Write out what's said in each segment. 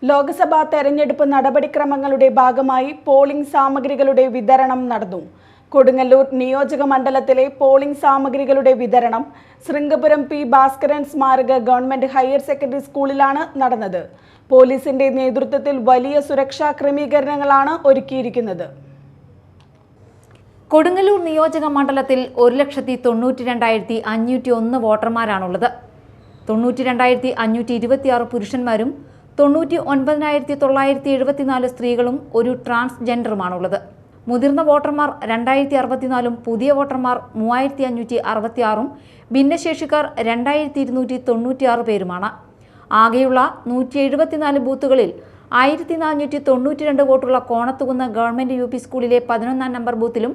ലോക്സഭാ തെരഞ്ഞെടുപ്പ് നടപടിക്രമങ്ങളുടെ ഭാഗമായി പോളിംഗ് സാമഗ്രികളുടെ വിതരണം നടന്നു. കൊടുങ്ങല്ലൂർ നിയോജക മണ്ഡലത്തിലെ പോളിംഗ് സാമഗ്രികളുടെ വിതരണം ശൃംഗപുരം പി ഭാസ്കരൻ സ്മാരക ഗവൺമെന്റ് ഹയർ സെക്കൻഡറി സ്കൂളിലാണ് നടന്നത്. പോലീസിന്റെ നേതൃത്വത്തിൽ വലിയ സുരക്ഷാ ക്രമീകരണങ്ങളാണ് ഒരുക്കിയിരിക്കുന്നത്. കൊടുങ്ങല്ലൂർ നിയോജക മണ്ഡലത്തിൽ 1,92,501 വോട്ടർമാരാണുള്ളത്. 92,526 പുരുഷന്മാരും 99,974 സ്ത്രീകളും ഒരു ട്രാൻസ്ജെൻഡറുമാണുള്ളത്. മുതിർന്ന വോട്ടർമാർ 2,064 പുതിയ വോട്ടർമാർ 3,566 ഭിന്നശേഷിക്കാർ 2,296 പേരുമാണ്. ആകെയുള്ള 174 ബൂത്തുകളിൽ 1,492 വോട്ടുള്ള കോണത്തുകുന്ന് ഗവൺമെന്റ് UP സ്കൂളിലെ 11ാം നമ്പർ ബൂത്തിലും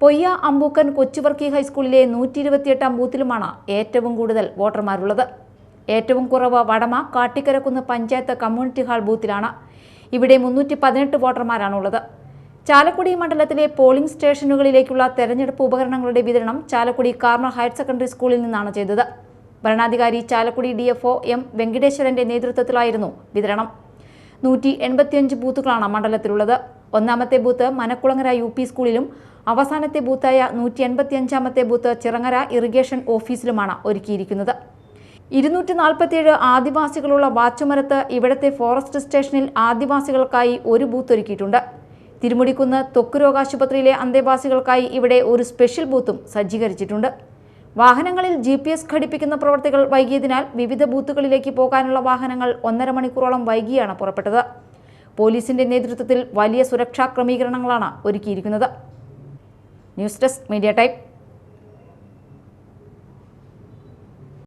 പൊയ്യ അമ്പൂക്കൻ കൊച്ചുവർക്കി ഹൈസ്കൂളിലെ 128ാം ബൂത്തിലുമാണ് ഏറ്റവും കൂടുതൽ വോട്ടർമാരുള്ളത്. ഏറ്റവും കുറവ് വടമ കാട്ടിക്കരക്കുന്ന് പഞ്ചായത്ത് കമ്മ്യൂണിറ്റി ഹാൾ ബൂത്തിലാണ്. ഇവിടെ 318 വോട്ടർമാരാണുള്ളത്. ചാലക്കുടി മണ്ഡലത്തിലെ പോളിംഗ് സ്റ്റേഷനുകളിലേക്കുള്ള തെരഞ്ഞെടുപ്പ് ഉപകരണങ്ങളുടെ വിതരണം ചാലക്കുടി കാർമൽ ഹയർ സെക്കൻഡറി സ്കൂളിൽ നിന്നാണ് ചെയ്തത്. ഭരണാധികാരി ചാലക്കുടി DFO M വെങ്കടേശ്വരന്റെ നേതൃത്വത്തിലായിരുന്നു വിതരണം. 185 ബൂത്തുകളാണ് മണ്ഡലത്തിലുള്ളത്. ഒന്നാമത്തെ ബൂത്ത് മനക്കുളങ്ങര UP സ്കൂളിലും അവസാനത്തെ ബൂത്തായ 185ാമത്തെ ബൂത്ത് ചിറങ്ങര ഇറിഗേഷൻ ഓഫീസിലുമാണ് ഒരുക്കിയിരിക്കുന്നത്. 247 ആദിവാസികളുള്ള വാച്ചുമരത്ത് ഇവിടത്തെ ഫോറസ്റ്റ് സ്റ്റേഷനിൽ ആദിവാസികൾക്കായി ഒരു ബൂത്ത് ഒരുക്കിയിട്ടുണ്ട്. തിരുമുടിക്കുന്ന് ത്വക്ക് രോഗാശുപത്രിയിലെ അന്തേവാസികൾക്കായി ഇവിടെ ഒരു സ്പെഷ്യൽ ബൂത്തും സജ്ജീകരിച്ചിട്ടുണ്ട്. വാഹനങ്ങളിൽ GPS ഘടിപ്പിക്കുന്ന പ്രവർത്തികൾ വൈകിയതിനാൽ വിവിധ ബൂത്തുകളിലേക്ക് പോകാനുള്ള വാഹനങ്ങൾ 1.5 മണിക്കൂറോളം വൈകിയാണ് പുറപ്പെട്ടത്. പോലീസിന്റെ നേതൃത്വത്തിൽ വലിയ സുരക്ഷാ ക്രമീകരണങ്ങളാണ് ഒരുക്കിയിരിക്കുന്നത്. News desk media type.